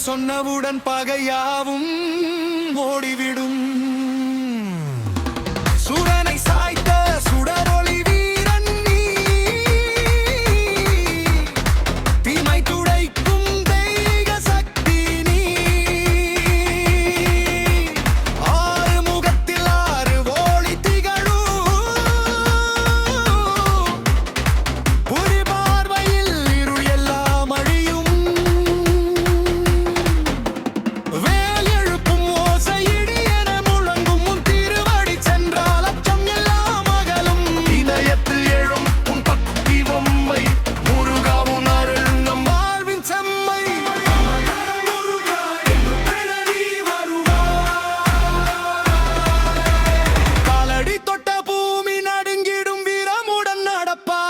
சொன்னவுடன் பகையாவும் ஓடிவிடும். சூரனை சாய்த்த சுடரொளி வீரன் நீ, தீமை துடைக்கும் தெய்வ சக்தி நீ. ஆறு முகத்தில் ஆறு ஓளி திகழும், புரி பார்வையில் இருள் எல்லாம் அழியும். வேல் எழுப்பும் ஓசை இடி என முழங்கும் உன் திருவடி சென்றால் அச்சம் எல்லாம் அகலும். இதயத்தில் எழும் உன் பக்தி பொம்மை, முருகா உன் அருள் நம் வாழ்வின் செம்மை. முருகா என்று பிறவி வருவாய், காலடி தொட்ட பூமி நடுங்கிடும் வீரமுடன் நடப்பாய்.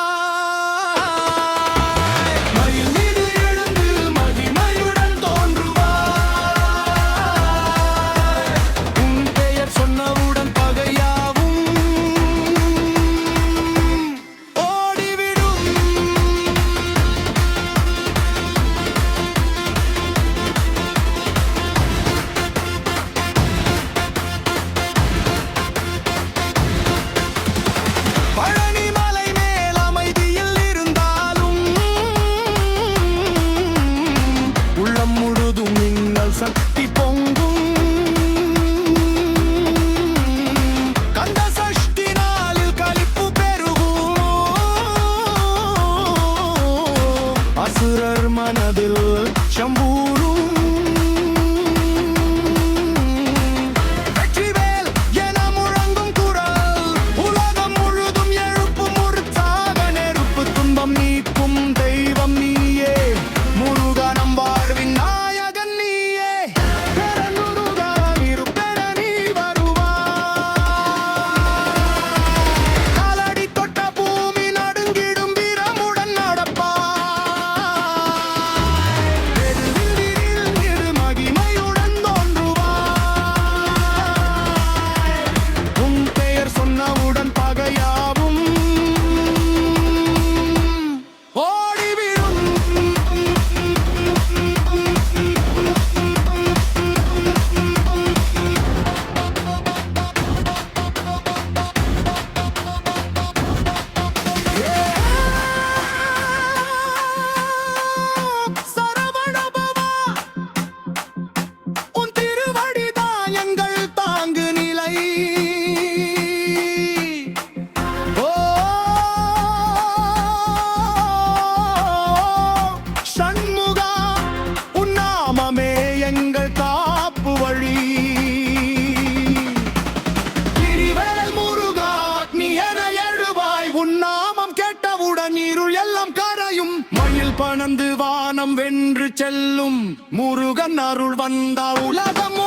மயில் மீது எழுந்து மகிமையுடன் தோன்றுவாய், உன் பெயர் சொன்னவுடன் பகையாவும் ஓடிவிடும். பழனி மலை மேல் அமைதியில் இருந்தாலும் உள்ளம் முழுதும் மின்னல் சக்தி பொங்கும். கந்த சஷ்டி நாளில் களிப்பு பெருகும், அசுரர் மனதில் சம்பூரும். வெற்றிவேல் என முழங்கும் குரல் உலகம் முழுதும் எழுப்பும் உற்சாக நெருப்பு. துன்பம் நீக்கும் தெய்வம் நீயே, முருகா நம் வாழ்வின் நாயகன் நீயே. பெருமுருகா இருபெற நீ வருவாய், காலடி தொட்ட பூமி நடுங்கிடும் வீரமுடன் நடப்பாய். பெருவிழியில் இரு மகிமையுடன் தோன்றுவாய், உன் பெயர் சொன்னவுடன் பகையாவும் ஓடிவிடும். சரவணபவா, உன் திருவடிதான் எங்கள் தாங்கு நிலை. ஓ சண்முகா, உன் நாமமே எங்கள் காப்பு வழி. கிரிவேல் முருகா நீ என எழுவாய், உன் நாமம் கேட்டவுடன் இருள் எல்லாம் கரையும். மயில் பணந்து வானம் வென்று செல்லும், முருகன் அருள் வந்தா உலகம்